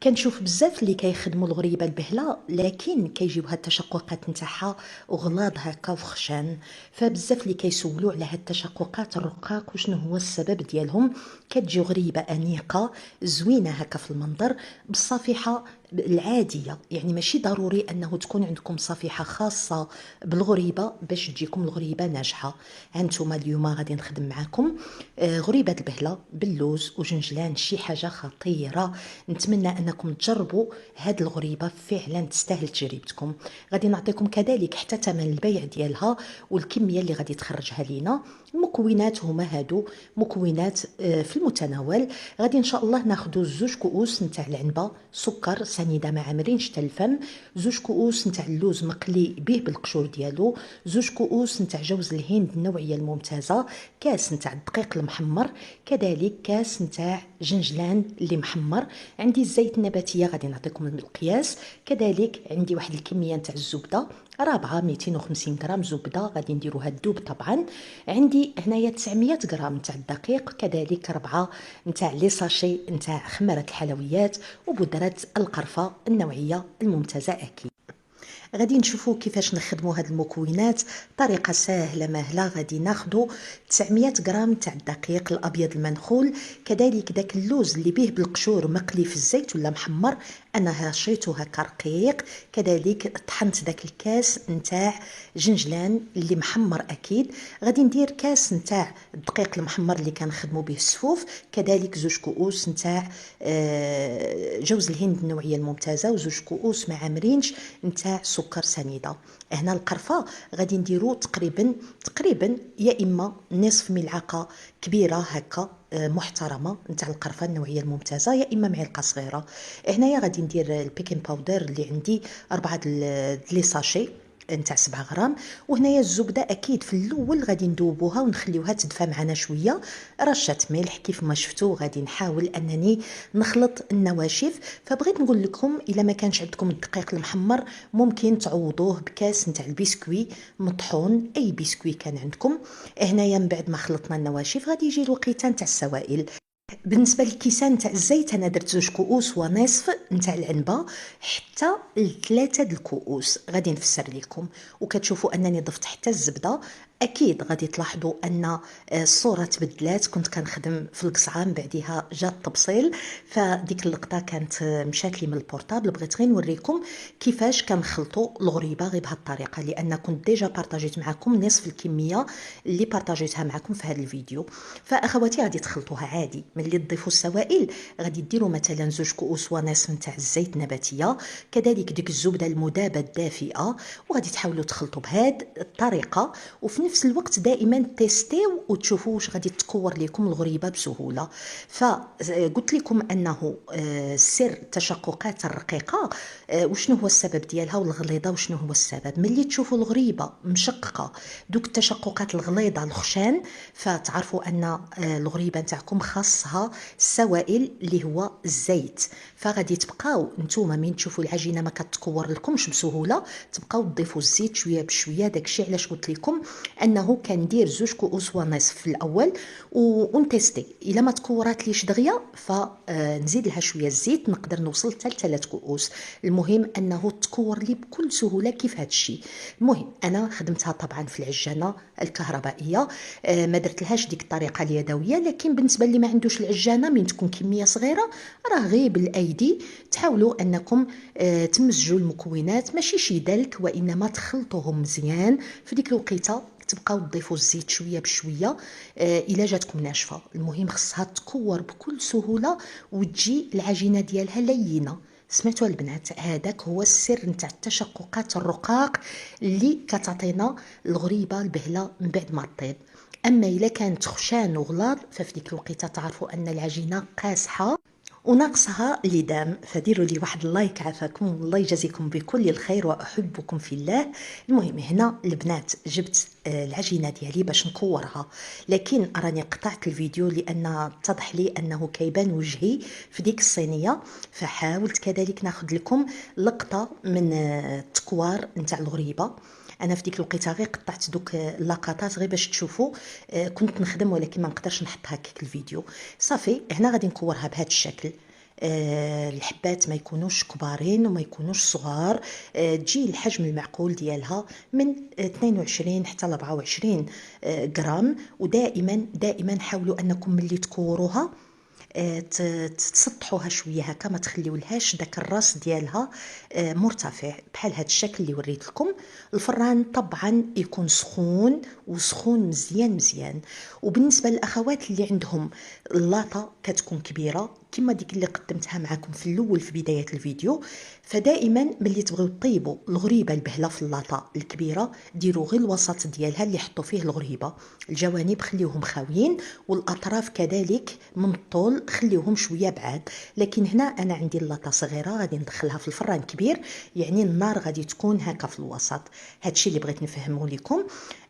كنشوف بزاف اللي كيخدموا الغريبه البهله، لكن كيجيو هاد التشققات نتاعها وغلاظ هكا وخشان. فبزاف اللي كيسولوا على هاد التشققات الرقاق وشنو هو السبب ديالهم. كتجي غريبه انيقه زوينه هكا في المنظر بالصفيحه العاديه، يعني ماشي ضروري انه تكون عندكم صفيحه خاصه بالغريبه باش تجيكم الغريبه ناجحه. هانتوما اليوم غادي نخدم معكم غريبه البهله باللوز وجنجلان، شي حاجه خطيره. نتمنى انكم تجربوا هاد الغريبه، فعلا تستاهل تجربتكم. غادي نعطيكم كذلك حتى ثمن البيع ديالها والكميه اللي غادي تخرجها لينا. المكونات هما هادو مكونات في المتناول. غادي ان شاء الله ناخذ زوج كؤوس نتاع العنبه، سكر سنيده ما عامرينش حتى الفم، زوج كؤوس نتاع اللوز مقلي به بالقشور ديالو، زوج كؤوس نتاع جوز الهند النوعيه الممتازه، كاس نتاع الدقيق المحمر، كذلك كاس نتاع جنجلان اللي محمر. عندي الزيت النباتيه غادي نعطيكم القياس، كذلك عندي واحد الكميه نتاع الزبده رابعه 250 غرام زبده غادي نديروها الدوب طبعا. عندي هنايا 900 غرام نتاع الدقيق، كذلك ربعه نتاع لي ساشي نتاع خمره الحلويات وبودره القرفه النوعيه الممتازه اكيد. غادي نشوفوا كيفاش نخدموا هاد المكونات، طريقه سهله ماهله. غادي ناخذوا 900 غرام تاع الدقيق الابيض المنخول، كذلك داك اللوز اللي به بالقشور مقلي في الزيت ولا محمر، انا هشيته هكا رقيق. كذلك طحنت داك الكاس نتاع جنجلان اللي محمر اكيد. غادي ندير كاس نتاع الدقيق المحمر اللي كنخدموا به السفوف، كذلك زوج كؤوس نتاع جوز الهند النوعيه الممتازه، وزوج كؤوس ما عامرينش نتاع سكر سنيده. هنا القرفه غادي نديرو تقريبا يا اما نصف ملعقه كبيره هكا محترمه نتاع القرفه النوعيه الممتازه، يا اما معلقه صغيره. هنايا غادي ندير البيكين باودر اللي عندي 4 لي ساشي نتاع 7 غرام. وهنايا الزبده اكيد في الاول غادي ندوبوها ونخليوها تدفى معنا شويه، رشه ملح كيف ما شفتوا. غادي نحاول انني نخلط النواشف. فبغيت نقول لكم الا ما كانش عندكم الدقيق المحمر ممكن تعوضوه بكاس نتاع البسكوي مطحون، اي بسكوي كان عندكم. هنايا من بعد ما خلطنا النواشف غادي يجي الوقيته نتاع السوائل. بالنسبه للكيسان تاع الزيت انا درت زوج كؤوس ونصف نتاع العنبه حتى لثلاثه د الكؤوس، غادي نفسر لكم. وكتشوفوا انني ضفت حتى الزبده. اكيد غادي تلاحظوا ان الصوره تبدلات، كنت كنخدم في القصعه من بعدها جا التبصيل، فديك اللقطه كانت مشات لي من البورطابل. بغيت غير نوريكم كيفاش كنخلطوا الغريبه غير بهذه الطريقه، لان كنت ديجا بارطاجيت معكم نصف الكميه اللي بارطاجيتها معكم في هذا الفيديو. فاخواتي غادي تخلطوها عادي. ملي تضيفوا السوائل غادي ديروا مثلا زوج كؤوس ونصف نتاع الزيت النباتيه، كذلك ديك الزبده المذابه الدافئه، وغادي تحاولوا تخلطوا بهذه الطريقه. وفي نفس الوقت دائما تيستيو وتشوفوا واش غادي تكور لكم الغريبه بسهوله. فقلت لكم انه سر التشققات الرقيقه وشنو هو السبب ديالها، والغليظه وشنو هو السبب. ملي تشوفوا الغريبه مشققه دوك التشققات الغليظه الخشان، فتعرفوا ان الغريبه نتاعكم خاصها السوائل اللي هو الزيت. فغادي تبقاو نتوما من تشوفوا العجينه ما كتكور لكمش بسهوله تبقاو تضيفوا الزيت شويه بشويه. داكشي علاش قلت لكم انه كندير زوج كؤوس ونصف في الاول ونتيستي. الا ما تكورات ليش دغيا فنزيد لها شويه الزيت، نقدر نوصل حتى ل3 كؤوس. المهم انه تكور لي بكل سهوله كيف هذا الشيء. المهم انا خدمتها طبعا في العجانه الكهربائيه، ما درت لهاش ديك الطريقه اليدويه. لكن بالنسبه اللي ما عندوش العجانه من تكون كميه صغيره راه غير بالايدي تحاولوا انكم تمزجوا المكونات، ماشي شي دلك وانما تخلطوهم مزيان. في ديك الوقيته تبقاو تضيفوا الزيت شويه بشويه الا جاتكم ناشفه. المهم خصها تكور بكل سهوله وتجي العجينه ديالها لينه. سمعتوا البنات، هذاك هو السر نتاع التشققات الرقاق اللي كتعطينا الغريبه البهله من بعد ما طيب. اما الا كانت خشان وغلاظ ففي ديك الوقيته تعرفوا ان العجينه قاصحه وناقصها لدام. فديروا لي واحد اللايك عافاكم، الله يجازيكم بكل الخير واحبكم في الله. المهم هنا البنات جبت العجينه ديالي باش نكورها، لكن راني قطعت الفيديو لان اتضح لي انه كيبان وجهي في ديك الصينيه. فحاولت كذلك ناخذ لكم لقطه من التكوار نتاع الغريبه. انا في ديك الوقيته غير قطعت دوك اللقطات غير باش تشوفوا. كنت نخدم ولكن ما نقدرش نحط هكاك الفيديو. صافي هنا غادي نكورها بهذا الشكل. الحبات ما يكونوش كبارين وما يكونوش صغار، تجي الحجم المعقول ديالها من 22 حتى ل 24 غرام. ودائما دائما حاولوا انكم ملي تكوروها تسطحوها شويه هكا، ما تخليولهاش داك الراس ديالها مرتفع بحال هذا الشكل اللي وريت لكم. الفران طبعا يكون سخون وسخون مزيان مزيان. وبالنسبه للاخوات اللي عندهم اللاطه كتكون كبيره كما ديك اللي قدمتها معكم في الاول في بدايه الفيديو، فدائما ملي تبغيو طيبوا الغريبه البهله في اللاطه الكبيره ديروا غير الوسط ديالها اللي حطوا فيه الغريبه، الجوانب خليوهم خاويين والاطراف كذلك من الطول خليوهم شويه بعاد. لكن هنا انا عندي اللاطه صغيره غادي ندخلها في الفران كبير، يعني النار غادي تكون هكا في الوسط. هادشي اللي بغيت نفهمه لكم.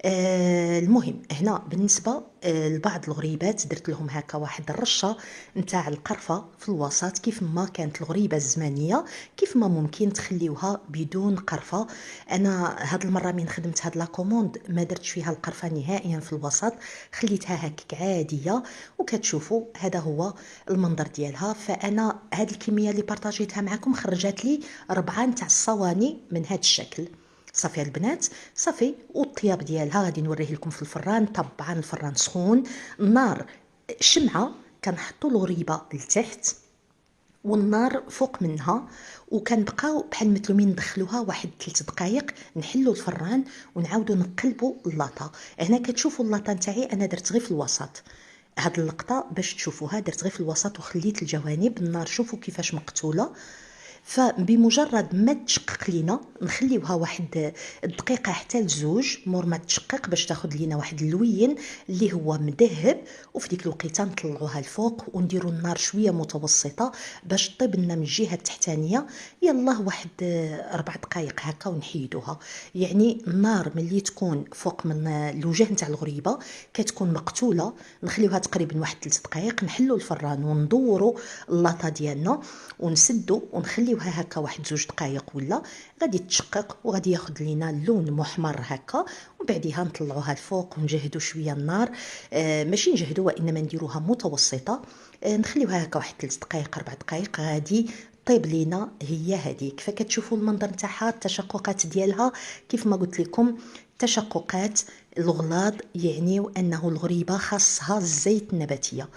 المهم هنا بالنسبه لبعض الغريبات درت لهم هكا واحد الرشه نتاع القرفه في الوسط، كيف ما كانت الغريبه الزمانيه كيف ما ممكن تخليوها بدون قرفه. انا هاد المره من خدمت هاد لاكوموند ما درتش فيها القرفه نهائيا في الوسط، خليتها هكاك عاديه. وكتشوفوا هذا هو المنظر ديالها. فانا هاد الكميه اللي بارطاجيتها معكم خرجت لي 4 نتاع الصواني من هاد الشكل. صافي البنات صافي. والطياب ديالها غادي نوريه لكم في الفران. طبعا الفران سخون، النار شمعه، كنحطوا الغريبه لتحت والنار فوق منها، وكنبقاو بحال مثلو ندخلوها واحد 3 دقائق، نحلوا الفران ونعاودوا نقلبوا اللاطه. هنا كتشوفوا اللاطه نتاعي انا درت غير في الوسط، هاد اللقطه باش تشوفوها درت غير في الوسط وخليت الجوانب. النار شوفوا كيفاش مقتوله. فبمجرد ما تشقق لينا نخليوها واحد الدقيقه حتى لزوج مور ما تشقق باش تاخذ لينا واحد اللوين اللي هو مذهب. وفي ديك الوقيته نطلعوها الفوق ونديروا النار شويه متوسطه باش طيب لنا من الجهه التحتانيه. يلا واحد 4 دقائق هكا ونحيدوها. يعني النار ملي تكون فوق من الوجه نتاع الغريبه كتكون مقتوله، نخليوها تقريبا واحد 3 دقائق، نحلوا الفران وندوروا اللاطه ديالنا ونسدوا ونخليوها هكا واحد 2 دقائق ولا غادي تشقق وغادي ياخذ لينا اللون محمر هكا. وبعديها نطلعوها الفوق ونجهدوا شويه النار، ماشي نجهدوا وانما نديروها متوسطه. نخليوها هكا واحد 3 دقائق 4 دقائق غادي طيب لينا هي هذيك. فكتشوفوا المنظر نتاعها، التشققات ديالها كيف ما قلت لكم تشققات الغلاظ، يعني انه الغريبه خاصها الزيت النباتيه.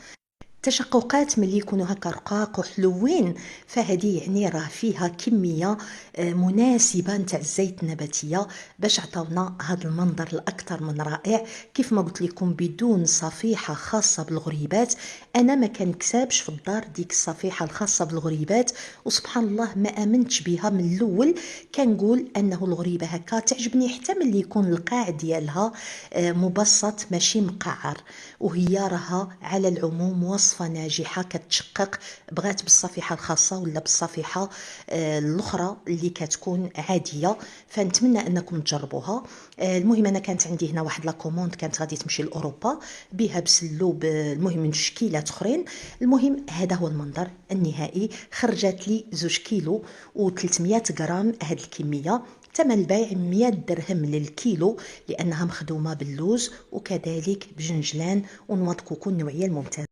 تشققات ملي يكونوا هكا رقاق وحلوين فهذه يعني راه فيها كميه مناسبه نتاع الزيت النباتيه باش عطاونا هذا المنظر الاكثر من رائع. كيف ما قلت لكم بدون صفيحه خاصه بالغريبات، انا ما كنكسبش في الدار ديك الصفيحه الخاصه بالغريبات، وسبحان الله ما امنتش بها من الاول. كنقول انه الغريبه هكا تعجبني حتى ملي يكون القاع ديالها مبسط ماشي مقعر. وهي راها على العموم وصفة ناجحة كتشقق، بغات بالصفيحة الخاصة ولا بالصفيحة الأخرى اللي كتكون عادية. فنتمنى أنكم تجربوها. المهم أنا كانت عندي هنا واحد لاكوموند كانت غادي تمشي لأوروبا بها بسلو، المهم من تشكيلات أخرين. المهم هذا هو المنظر النهائي. خرجت لي 2 كيلو و300 غرام هاد الكمية. ثمن البيع 100 درهم للكيلو لأنها مخدومة باللوز وكذلك بجنجلان ونوض كوكو النوعية الممتازة.